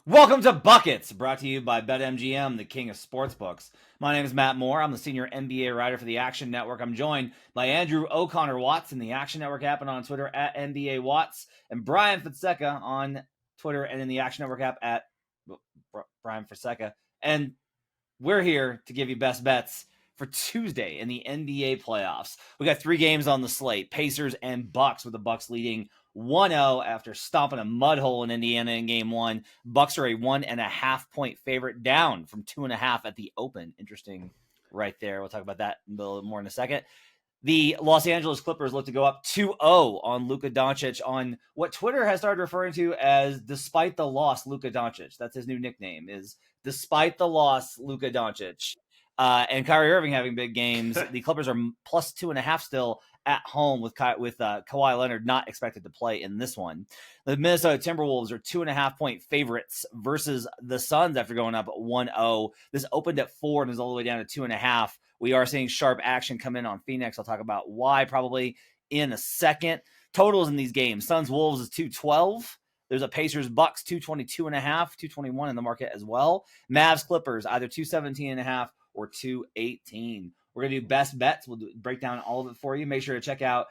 Welcome to Buckets, brought to you by BetMGM, the king of sportsbooks. My name is Matt Moore. I'm the senior NBA writer for the Action Network. I'm joined by Andrew O'Connor Watts in the Action Network app and on Twitter at NBA Watts, and Bryan Fonseca on Twitter and in the Action Network app at Bryan Fonseca. And we're here to give you best bets for Tuesday in the NBA playoffs. We got 3 games on the slate: Pacers and Bucks, with the Bucks leading 1-0 after stomping a mud hole in Indiana in game 1. Bucks are a 1.5-point favorite, down from 2.5 at the open. Interesting right there. We'll talk about that a little more in a second. The Los Angeles Clippers look to go up 2-0 on Luka Doncic, on what Twitter has started referring to as "despite the loss, Luka Doncic." That's his new nickname, is "despite the loss, Luka Doncic." And Kyrie Irving having big games. The Clippers are plus 2.5 still at home, with Kawhi Leonard not expected to play in this one. The Minnesota Timberwolves are 2.5-point favorites versus the Suns after going up 1-0. This opened at 4 and is all the way down to 2.5. We are seeing sharp action come in on Phoenix. I'll talk about why probably in a second. Totals in these games: Suns Wolves is 212. There's a Pacers Bucks 222.5, 221 in the market as well. Mavs Clippers either 217.5 or 218. We're going to do best bets. We'll break down all of it for you. Make sure to check out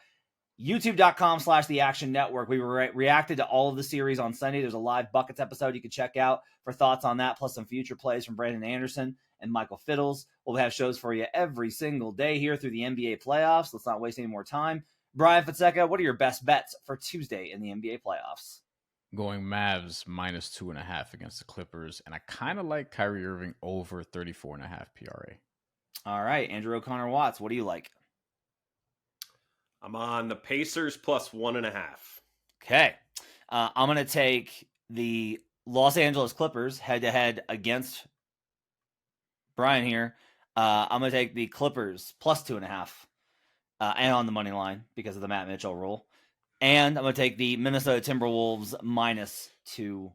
youtube.com/the Action Network. We reacted to all of the series on Sunday. There's a live Buckets episode you can check out for thoughts on that, plus some future plays from Brandon Anderson and Michael Fiddles. We'll have shows for you every single day here through the NBA playoffs. Let's not waste any more time. Bryan Fonseca, what are your best bets for Tuesday in the NBA playoffs? Going Mavs minus 2.5 against the Clippers, and I kind of like Kyrie Irving over 34.5 PRA. All right, Andrew O'Connor Watts, what do you like? I'm on the Pacers plus 1.5. Okay. I'm going to take the Los Angeles Clippers head-to-head against Bryan here. I'm going to take the Clippers plus 2.5 and on the money line because of the Matt Mitchell rule. And I'm going to take the Minnesota Timberwolves minus 2.5.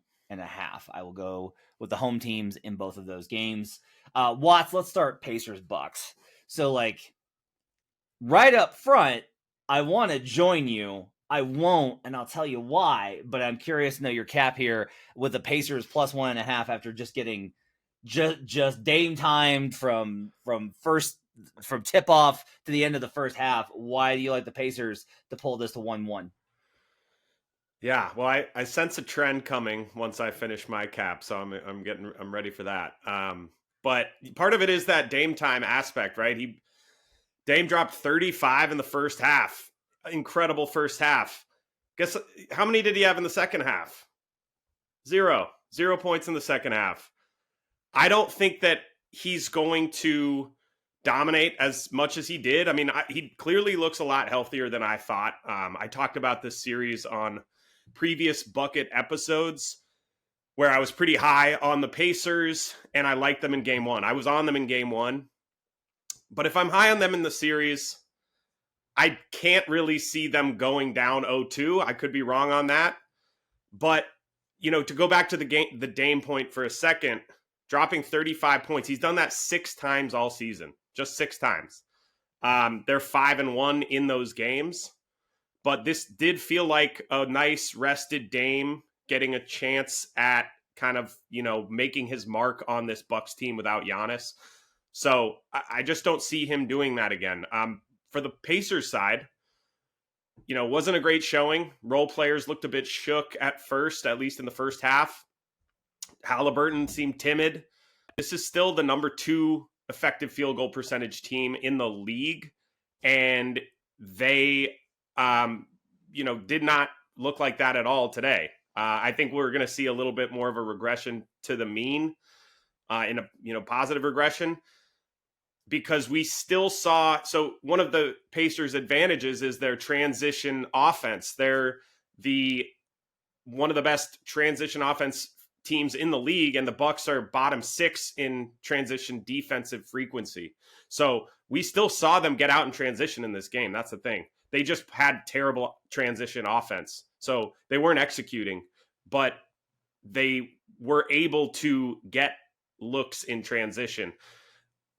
I will go with the home teams in both of those games. Watts, let's start Pacers Bucks. So, right up front, I want to join you. I won't, and I'll tell you why, but I'm curious to know your cap here with the Pacers plus 1.5 after just getting just Dame timed from tip off to the end of the first half. Why do you like the Pacers to pull this to 1-1? Yeah, well, I sense a trend coming once I finish my cap, so I'm ready for that. But part of it is that Dame time aspect, right? Dame dropped 35 in the first half. Incredible first half. Guess how many did he have in the second half? 0 points in the second half. I don't think that he's going to dominate as much as he did. I mean, he clearly looks a lot healthier than I thought. I talked about this series on previous Bucket episodes where I was pretty high on the Pacers and I liked them in game 1. I was on them in game 1. But if I'm high on them in the series, I can't really see them going down 0-2. I could be wrong on that. But, to go back to the Dame point for a second, dropping 35 points, he's done that 6 times all season. Just 6 times. They're 5-1 in those games. But this did feel like a nice rested Dame getting a chance at kind of, making his mark on this Bucks team without Giannis. So I just don't see him doing that again. For the Pacers side, wasn't a great showing. Role players looked a bit shook at first, at least in the first half. Halliburton seemed timid. This is still the number 2 effective field goal percentage team in the league. And they, did not look like that at all today. I think we're going to see a little bit more of a regression to the mean in a, positive regression. Because we still saw, so one of the Pacers' advantages is their transition offense. They're one of the best transition offense teams in the league, and the Bucks are bottom 6 in transition defensive frequency. So we still saw them get out in transition in this game. That's the thing. They just had terrible transition offense. So they weren't executing, but they were able to get looks in transition.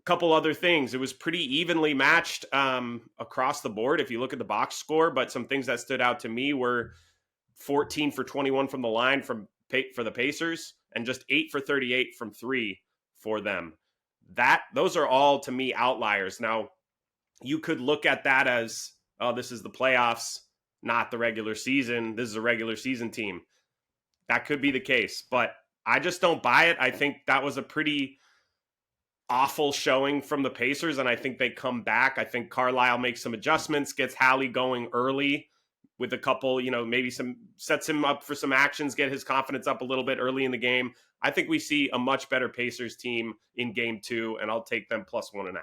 Couple other things. It was pretty evenly matched across the board if you look at the box score, but some things that stood out to me were 14 for 21 from the line for the Pacers, and just 8 for 38 from 3 for them. Those are all, to me, outliers. Now, you could look at that as, oh, this is the playoffs, not the regular season. This is a regular season team. That could be the case, but I just don't buy it. I think that was a pretty awful showing from the Pacers, and I think they come back. I think Carlisle makes some adjustments, gets Hallie going early with a couple, maybe sets him up for some actions, get his confidence up a little bit early in the game. I think we see a much better Pacers team in game 2, and I'll take them plus 1.5.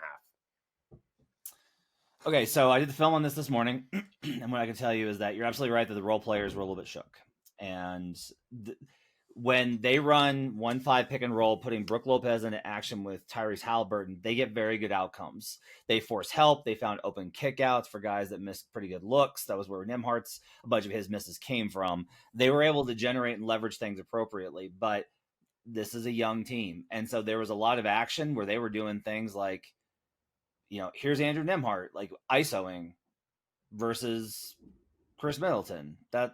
Okay, so I did the film on this morning, and what I can tell you is that you're absolutely right that the role players were a little bit shook. And when they run 1-5 pick and roll, putting Brook Lopez into action with Tyrese Halliburton, they get very good outcomes. They force help. They found open kickouts for guys that missed pretty good looks. That was where Nembhard's, a bunch of his misses came from. They were able to generate and leverage things appropriately, but this is a young team. And so there was a lot of action where they were doing things like, here's Andrew Nembhard, like ISOing versus Chris Middleton. That's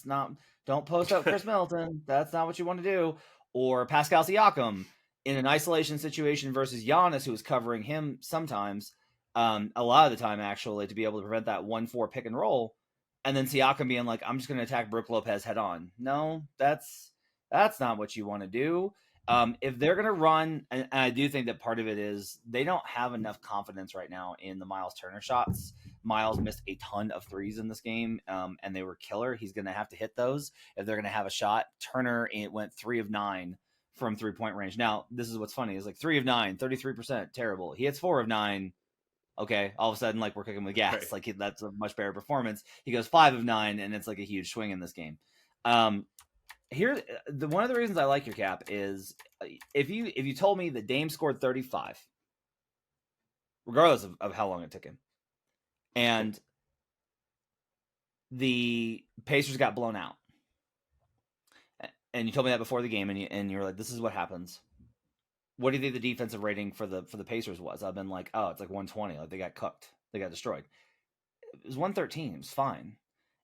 not, don't post up Chris Middleton. That's not what you want to do. Or Pascal Siakam in an isolation situation versus Giannis, who was covering him sometimes, a lot of the time, actually, to be able to prevent that 1-4 pick and roll. And then Siakam being like, I'm just going to attack Brook Lopez head on. No, that's not what you want to do. If they're going to run, and I do think that part of it is they don't have enough confidence right now in the Miles Turner shots. Miles missed a ton of threes in this game, and they were killer. He's going to have to hit those if they're going to have a shot. Turner went 3 of 9 from 3-point range. Now, this is what's funny is like 3 of 9, 33%, terrible. He hits 4 of 9. Okay, all of a sudden, like we're cooking with gas. Right. Like that's a much better performance. He goes 5 of 9, and it's like a huge swing in this game. One of the reasons I like your cap is if you told me that Dame scored 35, regardless of how long it took him, and the Pacers got blown out, and you told me that before the game, and you were like, this is what happens. What do you think the defensive rating for the Pacers was? I've been like, oh, it's like 120. Like they got cooked. They got destroyed. It was 113. It was fine.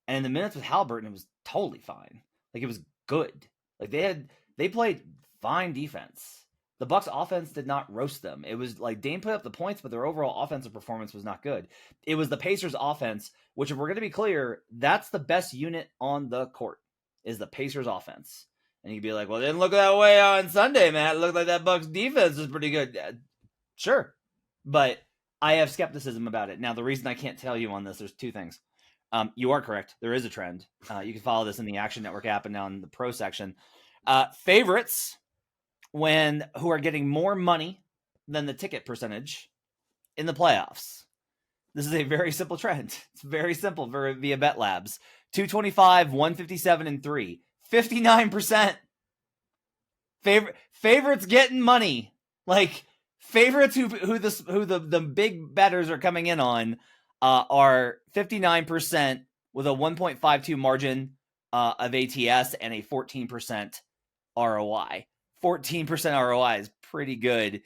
And in the minutes with Halliburton, it was totally fine. Like it was good. Like they played fine defense. The Bucks offense did not roast them. It was like Dame put up the points, but their overall offensive performance was not good. It was the Pacers offense, which if we're going to be clear, that's the best unit on the court is the Pacers offense. And you'd be like, well, it didn't look that way on Sunday, man. It looked like that Bucks defense was pretty good. Sure. But I have skepticism about it. Now, the reason I can't tell you on this, there's 2 things. You are correct. There is a trend. You can follow this in the Action Network app and down in the pro section. Favorites who are getting more money than the ticket percentage in the playoffs. This is a very simple trend. It's very simple via Bet Labs. 225, 157, and 3. 59%. Favorites getting money. Like favorites who the big bettors are coming in on are 59% with a 1.52 margin of ATS and a 14% ROI. 14% ROI is pretty good,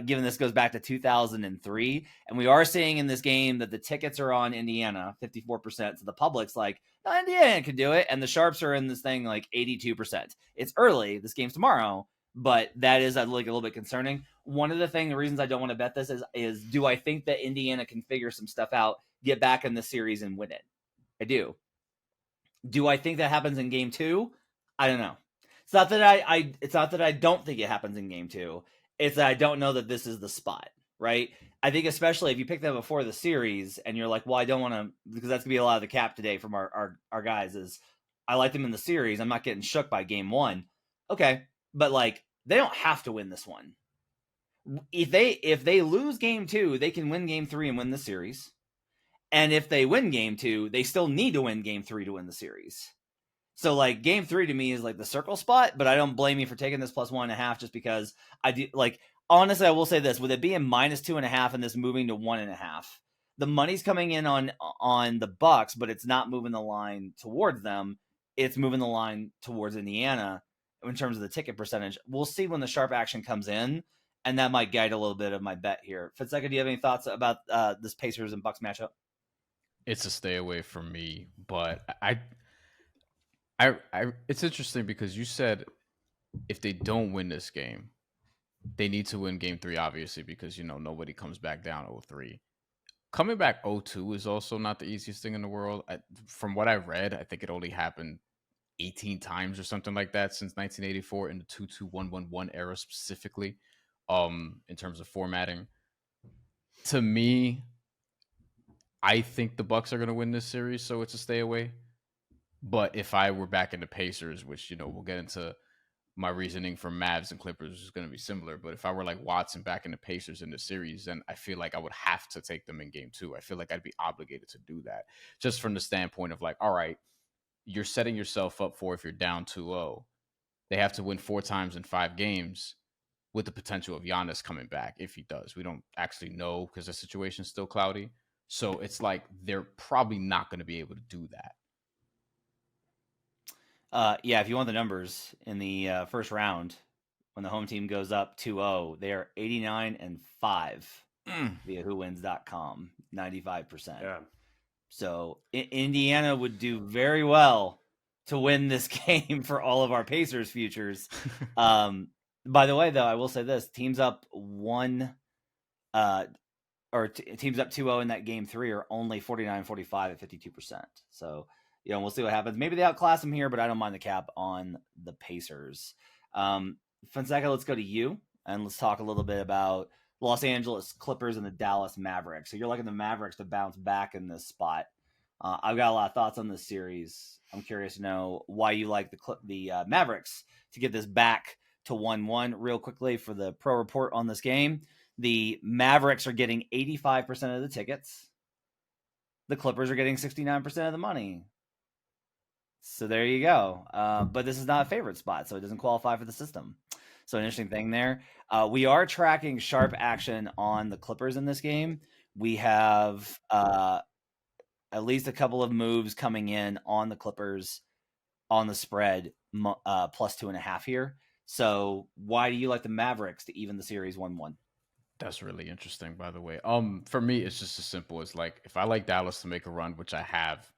given this goes back to 2003. And we are seeing in this game that the tickets are on Indiana, 54%. So the public's like, no, Indiana can do it. And the Sharps are in this thing like 82%. It's early. This game's tomorrow. But that is like a little bit concerning. One of the reasons I don't want to bet this is do I think that Indiana can figure some stuff out, get back in the series and win it? I do. Do I think that happens in game 2? I don't know. It's not that I don't think it happens in game 2. It's that I don't know that this is the spot, right? I think especially if you pick them before the series and you're like, well, I don't want to, because that's gonna be a lot of the cap today from our guys is I like them in the series. I'm not getting shook by game 1. Okay. But like they don't have to win this one. If they lose game 2, they can win game 3 and win the series. And if they win game 2, they still need to win game 3 to win the series. So like game 3 to me is like the circle spot, but I don't blame you for taking this plus 1.5 just because I do like, honestly, I will say this, with it being minus 2.5 and this moving to 1.5, the money's coming in on the Bucks, but it's not moving the line towards them. It's moving the line towards Indiana in terms of the ticket percentage. We'll see when the sharp action comes in, and that might guide a little bit of my bet here. Fonseca, do you have any thoughts about this Pacers and Bucks matchup? It's a stay away from me, but I it's interesting because you said if they don't win this game, they need to win game 3, obviously, because, nobody comes back down 0-3. Coming back 0-2 is also not the easiest thing in the world. From what I read, I think it only happened 18 times or something like that since 1984 in the 2-2-1-1-1 era specifically, in terms of formatting. To me, I think the Bucks are going to win this series, so it's a stay away. But if I were back in the Pacers, which, we'll get into my reasoning for Mavs and Clippers is going to be similar. But if I were like Watson back in the Pacers in the series, then I feel like I would have to take them in game 2. I feel like I'd be obligated to do that just from the standpoint of like, all right, you're setting yourself up for, if you're down 2-0, they have to win 4 times in 5 games with the potential of Giannis coming back if he does. We don't actually know because the situation's still cloudy. So it's like they're probably not going to be able to do that. Yeah, if you want the numbers in the first round, when the home team goes up 2-0, they are 89-5 via whowins.com, 95%. Yeah. So Indiana would do very well to win this game for all of our Pacers futures. By the way, though, I will say this: teams up 2-0 in that game 3 are only 49-45 at 52%. So, we'll see what happens. Maybe they outclass them here, but I don't mind the cap on the Pacers. Fonseca, let's go to you, and let's talk a little bit about Los Angeles Clippers and the Dallas Mavericks. So you're looking the Mavericks to bounce back in this spot. I've got a lot of thoughts on this series. I'm curious to know why you like the Mavericks to get this back to 1-1 real quickly for the pro report on this game. The Mavericks are getting 85% of the tickets. The Clippers are getting 69% of the money. So there you go. But this is not a favorite spot, so it doesn't qualify for the system. So an interesting thing there. We are tracking sharp action on the Clippers in this game. We have at least a couple of moves coming in on the Clippers on the spread, plus 2.5 here. So why do you like the Mavericks to even the series 1-1? That's really interesting, by the way. For me, it's just as simple as like, if I like Dallas to make a run, which I have,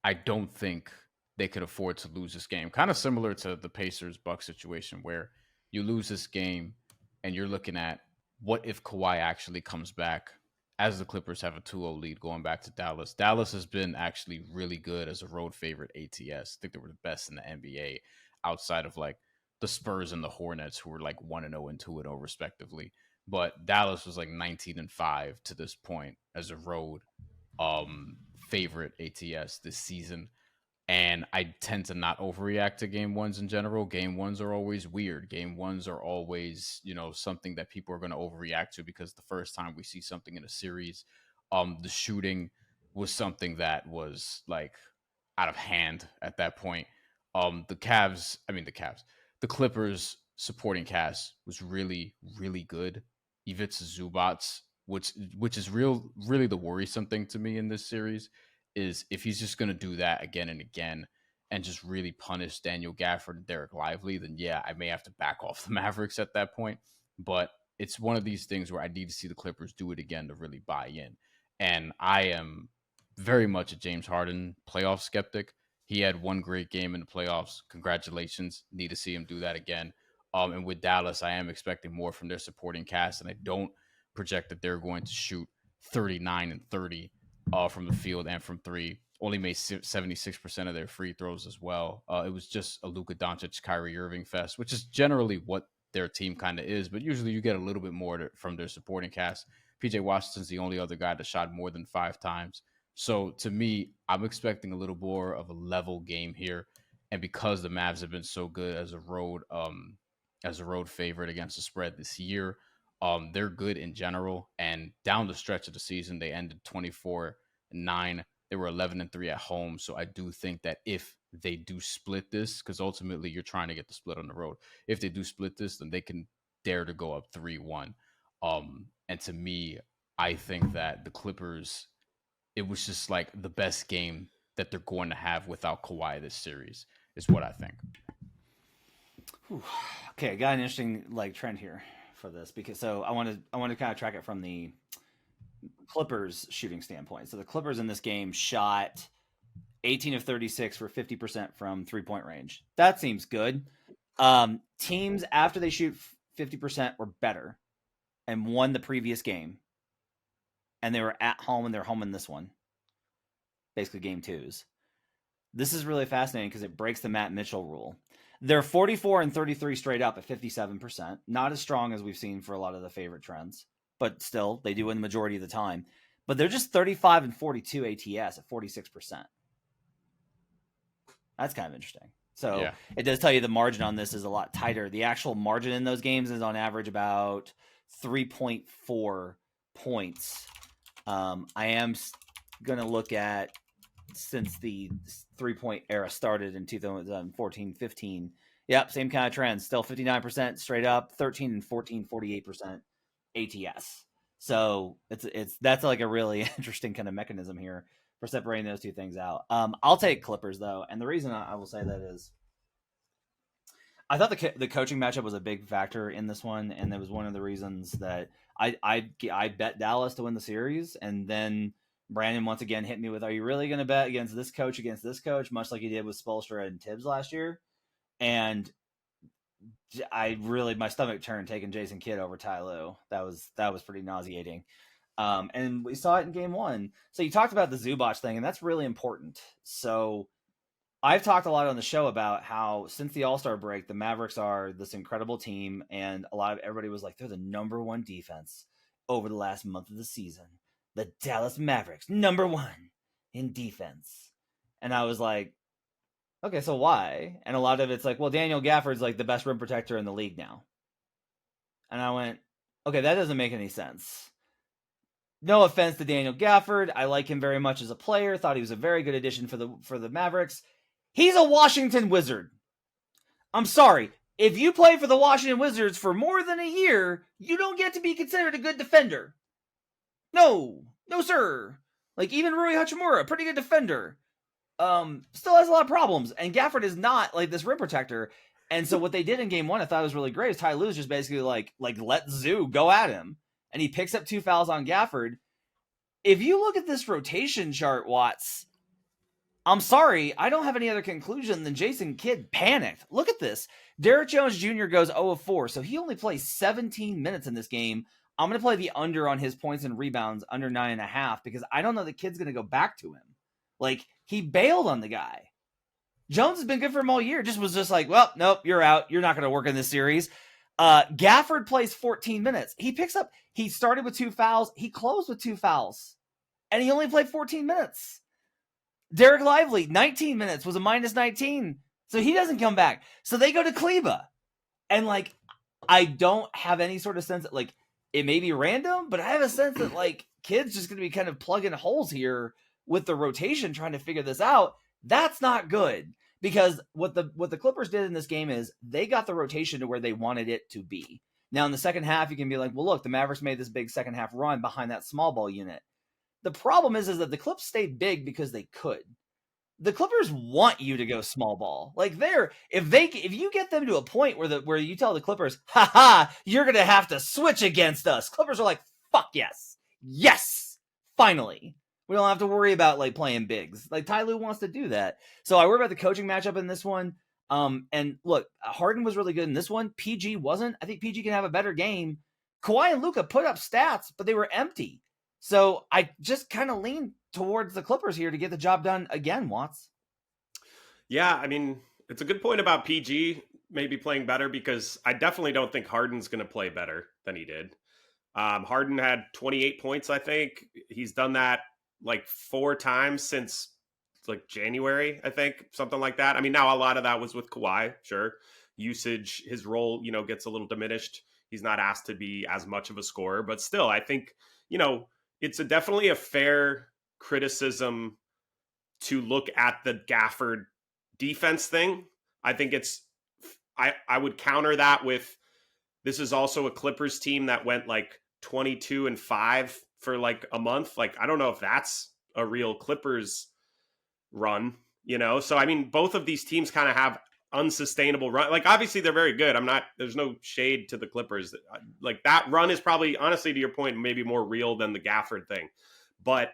I don't think they could afford to lose this game. Kind of similar to the Pacers-Bucks situation where you lose this game and you're looking at what if Kawhi actually comes back as the Clippers have a 2-0 lead going back to Dallas. Dallas has been actually really good as a road favorite ATS. I think they were the best in the NBA outside of like the Spurs and the Hornets, who were like 1-0 and 2-0 respectively. But Dallas was like 19-5 to this point as a road favorite ATS this season. And I tend to not overreact to game 1s in general. Game 1s are always weird. Game 1s are always, something that people are going to overreact to because the first time we see something in a series, the shooting was something that was like out of hand at that point. The Clippers supporting cast was really, really good. Ivica Zubats, which is really the worrisome thing to me in this series, is if he's just going to do that again and again and just really punish Daniel Gafford and Derek Lively, then yeah, I may have to back off the Mavericks at that point. But it's one of these things where I need to see the Clippers do it again to really buy in. And I am very much a James Harden playoff skeptic. He had one great game in the playoffs. Congratulations. Need to see him do that again. And with Dallas, I am expecting more from their supporting cast, and I don't project that they're going to shoot 39-30 from the field and from 3. Only made 76% of their free throws as well. It was just a Luka Doncic, Kyrie Irving fest, which is generally what their team kind of is, but usually you get a little bit more from their supporting cast. PJ Washington's the only other guy that shot more than 5 times. So to me, I'm expecting a little more of a level game here. And because the Mavs have been so good as a road favorite against the spread this year, they're good in general. And down the stretch of the season, they ended 24-9. They were 11-3 at home. So I do think that if they do split this, because ultimately you're trying to get the split on the road, if they do split this, then they can dare to go up 3-1. And to me, I think that the Clippers, it was just like the best game that they're going to have without Kawhi this series, is what I think. Whew. Okay, I got an interesting trend here for this because I want to kind of track it from the Clippers shooting standpoint. So the Clippers in this game shot 18 of 36 for 50% from 3-point range. That seems good. Teams after they shoot 50% or better and won the previous game, and they were at home and they're home in this one, basically game 2s. This is really fascinating because it breaks the Matt Mitchell rule. They're 44 and 33 straight up at 57%. Not as strong as we've seen for a lot of the favorite trends, but still, they do win the majority of the time. But they're just 35 and 42 ATS at 46%. That's kind of interesting. So It does tell you the margin on this is a lot tighter. The actual margin in those games is on average about 3.4 points. I am going to look at since the 3-point era started in 2014-15. Yep, same kind of trend. Still 59% straight up, 13 and 14, 48% ATS. So that's like a really interesting kind of mechanism here for separating those two things out. I'll take Clippers though, and the reason I will say that is I thought the coaching matchup was a big factor in this one, and that was one of the reasons that I bet Dallas to win the series, and then Brandon once again hit me with, "Are you really going to bet against this coach, much like he did with Spoelstra and Tibbs last year?" And my stomach turned taking Jason Kidd over Ty Lue. That was pretty nauseating. And we saw it in game 1. So you talked about the Zubac thing, and that's really important. So I've talked a lot on the show about how since the All-Star break, the Mavericks are this incredible team, and everybody was like, they're the number 1 defense over the last month of the season. The Dallas Mavericks, number 1 in defense. And I was like, okay, so why? And a lot of it's like, well, Daniel Gafford's like the best rim protector in the league now. And I went, okay, that doesn't make any sense. No offense to Daniel Gafford. I like him very much as a player. Thought he was a very good addition for the Mavericks. He's a Washington Wizard. I'm sorry. If you play for the Washington Wizards for more than a year, you don't get to be considered a good defender. No, sir. Like even Rui Hachimura, pretty good defender. Still has a lot of problems. And Gafford is not like this rim protector. And so what they did in game 1, I thought was really great, is Ty Lue's just basically like let Zoo go at him. And he picks up 2 fouls on Gafford. If you look at this rotation chart, Watts, I'm sorry, I don't have any other conclusion than Jason Kidd panicked. Look at this. Derrick Jones Jr. goes 0 of 4, so he only plays 17 minutes in this game. I'm going to play the under on his points and rebounds, under 9.5, because I don't know the Kid's going to go back to him. Like, he bailed on the guy. Jones has been good for him all year. Was just like, well, nope, you're out. You're not going to work in this series. Gafford plays 14 minutes. He started with 2 fouls. He closed with 2 fouls. And he only played 14 minutes. Derek Lively, 19 minutes, was a minus 19. So he doesn't come back. So they go to Kleba. And, like, I don't have any sort of sense that, like, it may be random, but I have a sense that, like, Kid's just going to be kind of plugging holes here with the rotation trying to figure this out. That's not good. Because what the Clippers did in this game is they got the rotation to where they wanted it to be. Now, in the second half, you can be like, well, look, the Mavericks made this big second half run behind that small ball unit. The problem is that the Clips stayed big because they could. The Clippers want you to go small ball. Like if you get them to a point where you tell the Clippers, you're going to have to switch against us. Clippers are like, fuck yes. Yes. Finally. We don't have to worry about like playing bigs. Like Ty Lue wants to do that. So I worry about the coaching matchup in this one. And look, Harden was really good in this one. PG wasn't. I think PG can have a better game. Kawhi and Luka put up stats, but they were empty. So I just kind of lean towards the Clippers here to get the job done again, Watts. Yeah, I mean, it's a good point about PG maybe playing better, because I definitely don't think Harden's going to play better than he did. Harden had 28 points, I think. He's done that like 4 times since like January, I think, something like that. I mean, now a lot of that was with Kawhi, sure. Usage, his role, gets a little diminished. He's not asked to be as much of a scorer, but still, I think, it's definitely a fair criticism to look at the Gafford defense thing. I think I would counter that with, this is also a Clippers team that went like 22-5 for like a month. Like, I don't know if that's a real Clippers run, So, I mean, both of these teams kind of have unsustainable run. Like, obviously they're very good. There's no shade to the Clippers. Like, that run is probably, honestly, to your point, maybe more real than the Gafford thing. But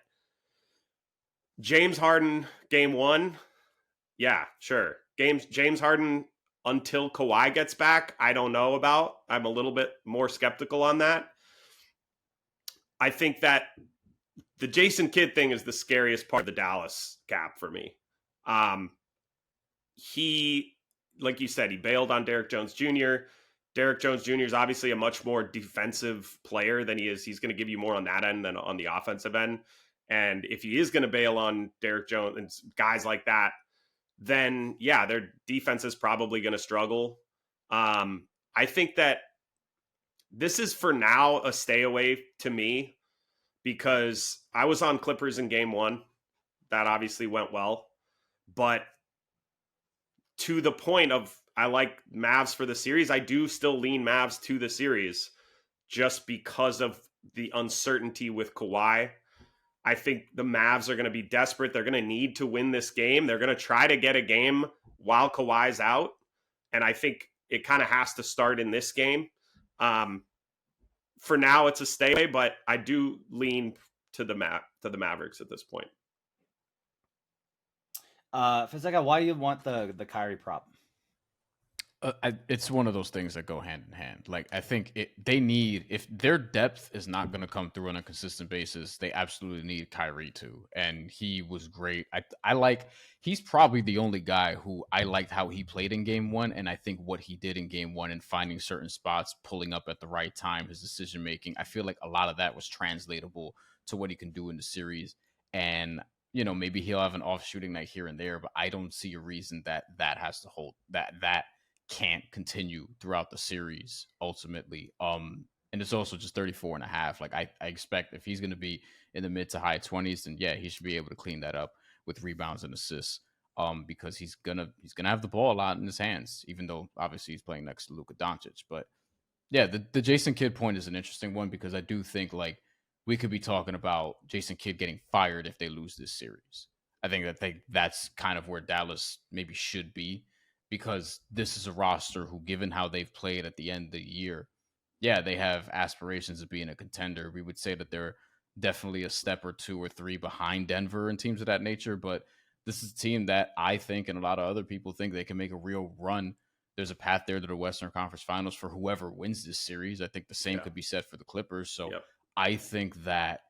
James Harden, game 1, yeah, sure. James Harden until Kawhi gets back, I don't know about. I'm a little bit more skeptical on that. I think that the Jason Kidd thing is the scariest part of the Dallas cap for me. He, like you said, he bailed on Derrick Jones Jr. Derrick Jones Jr. is obviously a much more defensive player than he is. He's going to give you more on that end than on the offensive end. And if he is going to bail on Derrick Jones and guys like that, then yeah, their defense is probably going to struggle. I think that this is for now a stay away to me because I was on Clippers in game 1. That obviously went well. But to the point of I like Mavs for the series, I do still lean Mavs to the series just because of the uncertainty with Kawhi. I think the Mavs are going to be desperate. They're going to need to win this game. They're going to try to get a game while Kawhi's out. And I think it kind of has to start in this game. For now, it's a stay away, but I do lean to the Mavericks at this point. Fonseca, why do you want the Kyrie prop? It's one of those things that go hand in hand. Like, I think they need, if their depth is not going to come through on a consistent basis, they absolutely need Kyrie to. And he was great. He's probably the only guy who I liked how he played in game 1. And I think what he did in game 1 and finding certain spots, pulling up at the right time, his decision making, I feel like a lot of that was translatable to what he can do in the series. And maybe he'll have an off shooting night here and there, but I don't see a reason that has to hold, that can't continue throughout the series ultimately. And it's also just 34.5. Like I expect if he's going to be in the mid to high 20s, then yeah, he should be able to clean that up with rebounds and assists. Because he's gonna have the ball a lot in his hands, even though obviously he's playing next to Luka Doncic. But yeah, the Jason Kidd point is an interesting one because I do think like we could be talking about Jason Kidd getting fired if they lose this series. I think that's kind of where Dallas maybe should be, because this is a roster who, given how they've played at the end of the year, yeah, they have aspirations of being a contender. We would say that they're definitely a step or 2 or 3 behind Denver and teams of that nature, but this is a team that I think and a lot of other people think they can make a real run. There's a path there to the Western Conference Finals for whoever wins this series. I think the same could be said for the Clippers. So I think that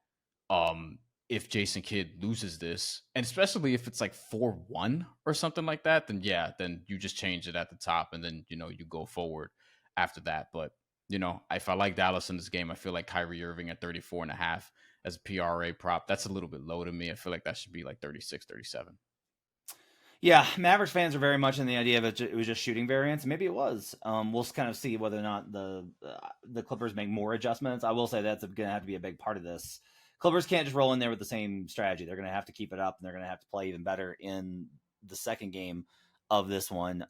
if Jason Kidd loses this, and especially if it's like 4-1 or something like that, then yeah, then you just change it at the top and then, you go forward after that. But, if I like Dallas in this game, I feel like Kyrie Irving at 34.5 as a PRA prop, that's a little bit low to me. I feel like that should be like 36, 37. Yeah, Mavericks fans are very much in the idea of it was just shooting variance. Maybe it was. We'll kind of see whether or not the Clippers make more adjustments. I will say that's going to have to be a big part of this. Clippers can't just roll in there with the same strategy. They're going to have to keep it up, and they're going to have to play even better in the second game of this one.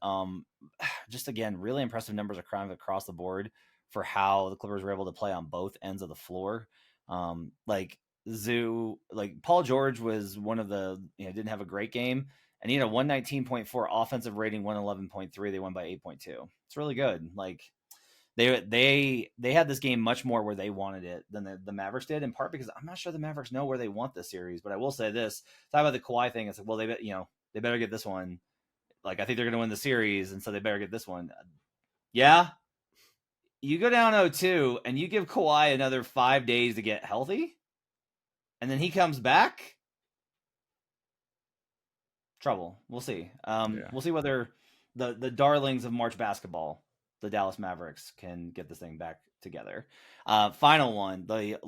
Just again, really impressive numbers across the board for how the Clippers were able to play on both ends of the floor. Like Paul George was one of the didn't have a great game. And he had a 119.4 offensive rating, 111.3. They won by 8.2. It's really good. Like they had this game much more where they wanted it than the Mavericks did, in part because I'm not sure the Mavericks know where they want this series. But I will say this: talk about the Kawhi thing. It's like, well, they better get this one. Like I think they're going to win the series, and so they better get this one. Yeah, you go down 0-2, and you give Kawhi another 5 days to get healthy, and then he comes back. Trouble. We'll see. We'll see whether the darlings of March basketball, the Dallas Mavericks, can get this thing back together. Final one, the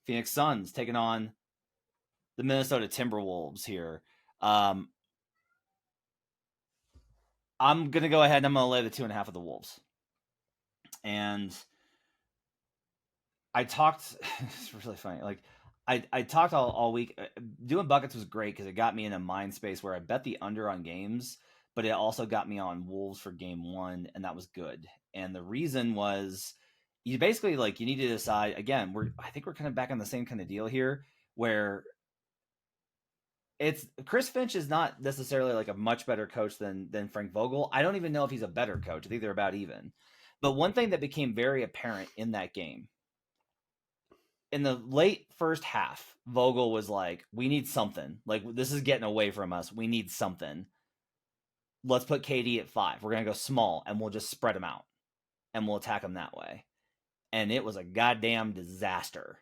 Phoenix Suns taking on the Minnesota Timberwolves here. I'm gonna go ahead and I'm gonna lay the 2.5 of the Wolves. And I talked. It's really funny. Like. I talked all week. Doing buckets was great because it got me in a mind space where I bet the under on games, but it also got me on Wolves for game 1, and that was good. And the reason was you basically you need to decide again. I think we're kind of back on the same kind of deal here where it's Chris Finch is not necessarily like a much better coach than Frank Vogel. I don't even know if he's a better coach. I think they're about even. But one thing that became very apparent in that game. In the late first half, Vogel was like, we need something. Like, this is getting away from us. We need something. let's put KD at 5. We're going to go small, and we'll just spread them out, and we'll attack them that way. And it was a goddamn disaster.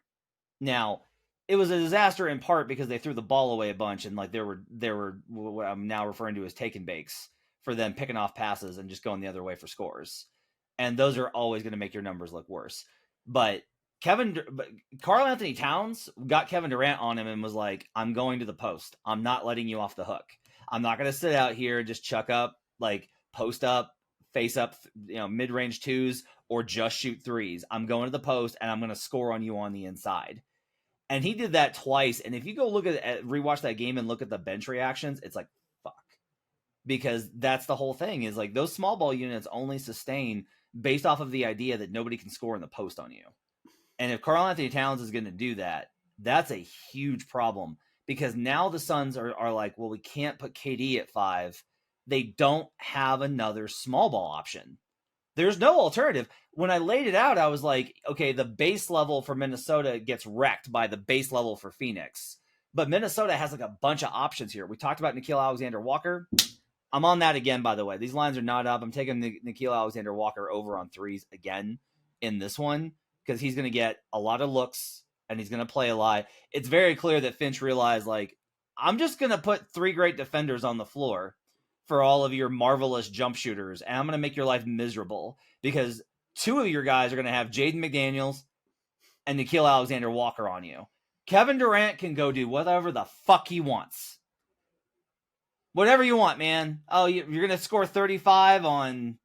Now, it was a disaster in part because they threw the ball away a bunch, and like there were what I'm now referring to as take and bakes for them picking off passes and just going the other way for scores. And those are always going to make your numbers look worse. But Karl Anthony Towns got Kevin Durant on him and was like, I'm going to the post. I'm not letting you off the hook. I'm not going to sit out here and just chuck up, like post up, face up, mid-range twos, or just shoot threes. I'm going to the post and I'm going to score on you on the inside. And he did that twice. And if you go rewatch that game and look at the bench reactions, it's like, fuck. Because that's the whole thing, is like those small ball units only sustain based off of the idea that nobody can score in the post on you. And if Karl Anthony Towns is going to do that, that's a huge problem, because now the Suns are like, well, we can't put KD at 5. They don't have another small ball option. There's no alternative. When I laid it out, I was like, okay, the base level for Minnesota gets wrecked by the base level for Phoenix. But Minnesota has like a bunch of options here. We talked about Nickeil Alexander-Walker. I'm on that again, by the way. These lines are not up. I'm taking Nickeil Alexander-Walker over on threes again in this one, because he's going to get a lot of looks and he's going to play a lot. It's very clear that Finch realized, like, I'm just going to put 3 great defenders on the floor for all of your marvelous jump shooters, and I'm going to make your life miserable, because 2 of your guys are going to have Jaden McDaniels and Nickeil Alexander-Walker on you. Kevin Durant can go do whatever the fuck he wants. Whatever you want, man. Oh, you're going to score 35 on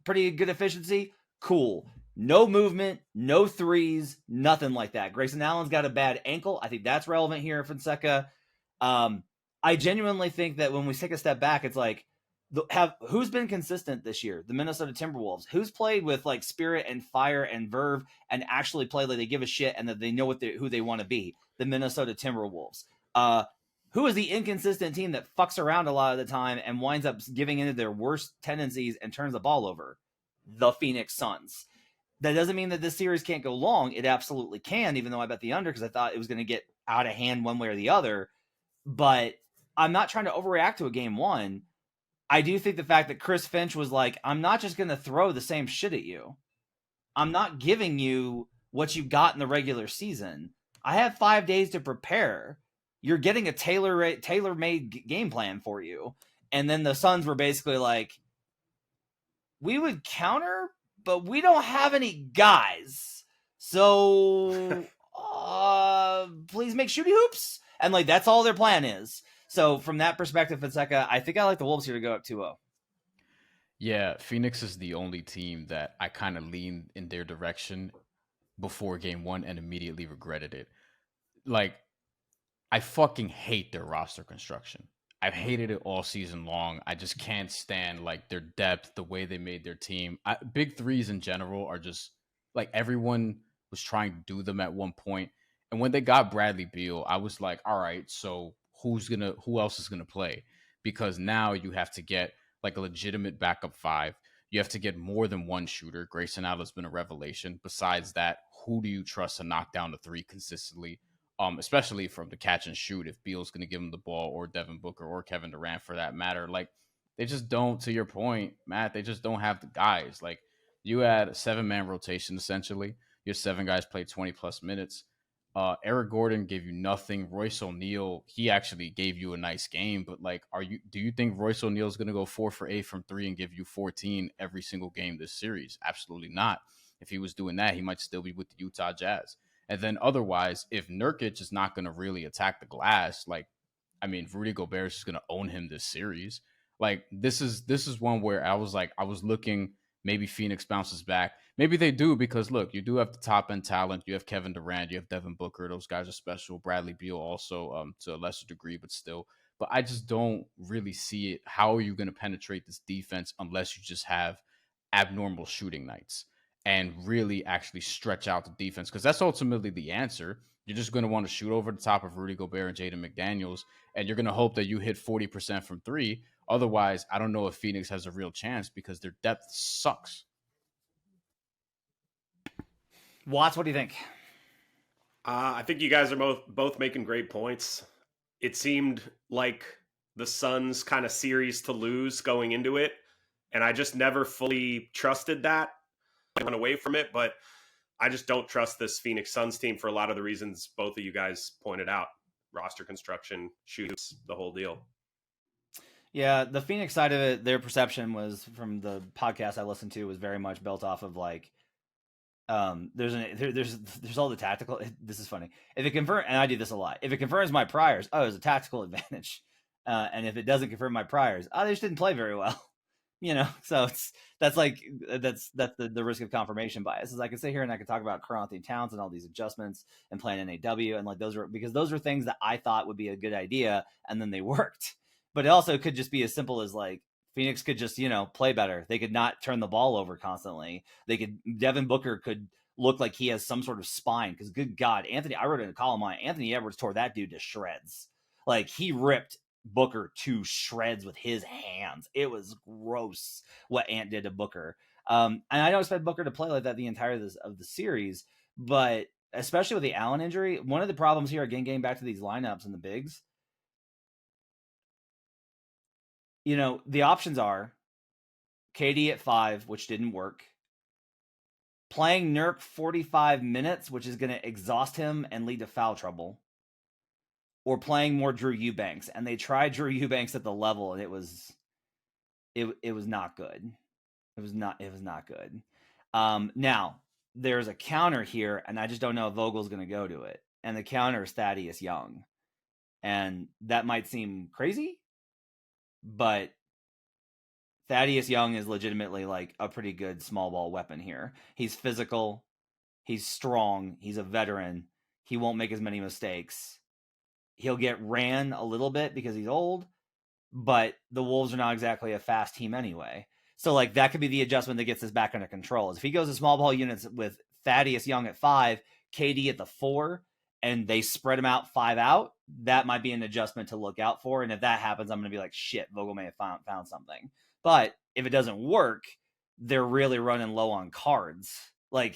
pretty good efficiency? Cool. No movement, no threes, nothing like that. Grayson Allen's got a bad ankle. I think that's relevant here, Fonseca. I genuinely think that when we take a step back, it's like, who's been consistent this year? The Minnesota Timberwolves. Who's played with like spirit and fire and verve and actually play like they give a shit and that they know who they want to be? The Minnesota Timberwolves. Who is the inconsistent team that fucks around a lot of the time and winds up giving into their worst tendencies and turns the ball over? The Phoenix Suns. That doesn't mean that this series can't go long. It absolutely can, even though I bet the under because I thought it was going to get out of hand one way or the other. But I'm not trying to overreact to a game one. I do think the fact that Chris Finch was like, I'm not just going to throw the same shit at you. I'm not giving you what you got in the regular season. I have 5 days to prepare. You're getting a tailor-made game plan for you. And then the Suns were basically like, we would counter, but we don't have any guys. So please make shooty hoops. And like, that's all their plan is. So from that perspective, Fonseca, I think I like the Wolves here to go up 2-0. Yeah, Phoenix is the only team that I kind of leaned in their direction before game one and immediately regretted it. Like, I fucking hate their roster construction. I've hated it all season long. I just can't stand like their depth, the way they made their team. Big threes in general are just like, everyone was trying to do them at one point. And when they got Bradley Beal, I was like, all right, so who else is gonna play? Because now you have to get like a legitimate backup 5. You have to get more than one shooter. Grayson Allen's been a revelation. Besides that, who do you trust to knock down the 3 consistently? Especially from the catch and shoot, if Beal's going to give him the ball, or Devin Booker or Kevin Durant for that matter. Like, they just don't, to your point, Matt, they just don't have the guys. Like, you had a 7-man rotation, essentially. Your 7 guys played 20 plus minutes. Eric Gordon gave you nothing. Royce O'Neal, he actually gave you a nice game, but like, do you think Royce O'Neal is going to go 4 for 8 from 3 and give you 14 every single game this series? Absolutely not. If he was doing that, he might still be with the Utah Jazz. And then otherwise, if Nurkic is not going to really attack the glass, like, I mean, Rudy Gobert is just going to own him this series. Like, this is one where I was looking, maybe Phoenix bounces back. Maybe they do, because look, you do have the top end talent. You have Kevin Durant, you have Devin Booker. Those guys are special. Bradley Beal also, to a lesser degree, but still. But I just don't really see it. How are you going to penetrate this defense unless you just have abnormal shooting nights and really actually stretch out the defense? Because that's ultimately the answer. You're just going to want to shoot over the top of Rudy Gobert and Jaden McDaniels, and you're going to hope that you hit 40% from 3. Otherwise, I don't know if Phoenix has a real chance because their depth sucks. Watts, what do you think? I think you guys are both making great points. It seemed like the Suns kind of series to lose going into it. And I just never fully trusted that. I went away from it, but I just don't trust this Phoenix Suns team for a lot of the reasons both of you guys pointed out. Roster construction, shoots, the whole deal. Yeah, the Phoenix side of it, their perception was, from the podcast I listened to, was very much built off of like, there's all the tactical. This is funny. If it confirms, and I do this a lot, if it confirms my priors, oh, it's a tactical advantage. And if it doesn't confirm my priors, oh, they just didn't play very well. So that's the risk of confirmation bias. Is I can sit here and I can talk about Karl-Anthony Towns and all these adjustments and playing NAW, and like those are things that I thought would be a good idea, and then they worked. But it also could just be as simple as like Phoenix could just play better. They could not turn the ball over constantly. Devin Booker could look like he has some sort of spine, because good God, I wrote in a column on Anthony Edwards tore that dude to shreds. Like, he ripped Booker to shreds with his hands. It was gross what Ant did to Booker. And I don't expect Booker to play like that the entire of the series, but especially with the Allen injury, one of the problems here, again, getting back to these lineups and the bigs, the options are KD at 5, which didn't work. Playing Nurk 45 minutes, which is going to exhaust him and lead to foul trouble. Or playing more Drew Eubanks. And they tried Drew Eubanks at the level, and it was not good. It was not good. Now, there's a counter here, and I just don't know if Vogel's going to go to it. And the counter is Thaddeus Young. And that might seem crazy, but Thaddeus Young is legitimately like a pretty good small ball weapon here. He's physical. He's strong. He's a veteran. He won't make as many mistakes. He'll get ran a little bit because he's old, but the Wolves are not exactly a fast team anyway. So like that could be the adjustment that gets us back under control. Is if he goes to small ball units with Thaddeus Young at 5, KD at the 4, and they spread him out 5 out, that might be an adjustment to look out for. And if that happens, I'm going to be like, shit, Vogel may have found something. But if it doesn't work, they're really running low on cards. Like,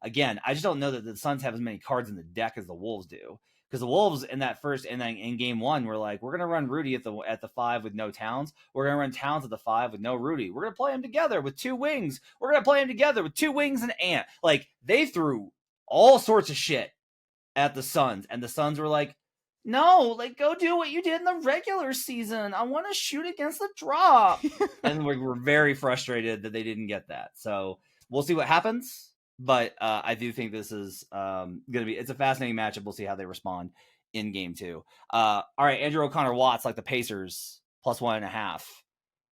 again, I just don't know that the Suns have as many cards in the deck as the Wolves do. Because the Wolves in game 1 were like, we're going to run Rudy at the 5 with no Towns. We're going to run Towns at the 5 with no Rudy. We're going to play them together with 2 wings. We're going to play them together with 2 wings and Ant. Like, they threw all sorts of shit at the Suns. And the Suns were like, no, like, go do what you did in the regular season. I want to shoot against the drop. And we're very frustrated that they didn't get that. So we'll see what happens. But I do think this is going to be, it's a fascinating matchup. We'll see how they respond in game 2. All right, Andrew O'Connor-Watts like the Pacers plus 1.5.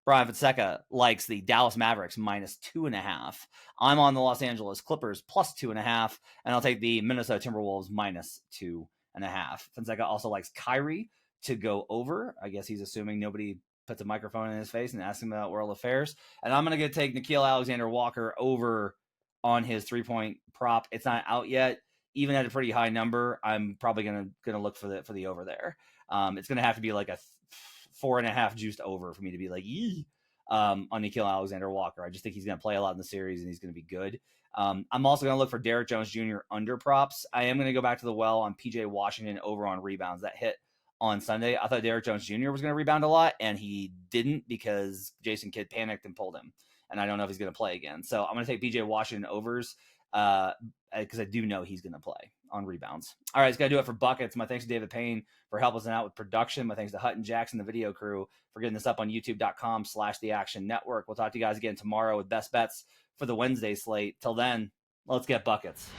Bryan Fonseca likes the Dallas Mavericks minus 2.5. I'm on the Los Angeles Clippers plus 2.5, and I'll take the Minnesota Timberwolves minus 2.5. Fonseca also likes Kyrie to go over. I guess he's assuming nobody puts a microphone in his face and asks him about world affairs. And I'm going to take Nickeil Alexander-Walker over on his 3-point prop. It's not out yet. Even at a pretty high number, I'm probably gonna look for the over there. It's gonna have to be like a 4.5 juiced over for me to be like, yee, on Nickeil Alexander-Walker. I just think he's gonna play a lot in the series and he's gonna be good. I'm also gonna look for Derrick Jones Jr. under props. I am gonna go back to the well on PJ Washington over on rebounds. That hit on Sunday. I thought Derrick Jones Jr. was gonna rebound a lot, and he didn't because Jason Kidd panicked and pulled him. And I don't know if he's going to play again. So I'm going to take PJ Washington overs because I do know he's going to play on rebounds. All right, it's going to do it for buckets. My thanks to David Payne for helping us out with production. My thanks to Hutton Jackson, the video crew, for getting this up on youtube.com/The Action Network. We'll talk to you guys again tomorrow with best bets for the Wednesday slate. Till then, let's get buckets.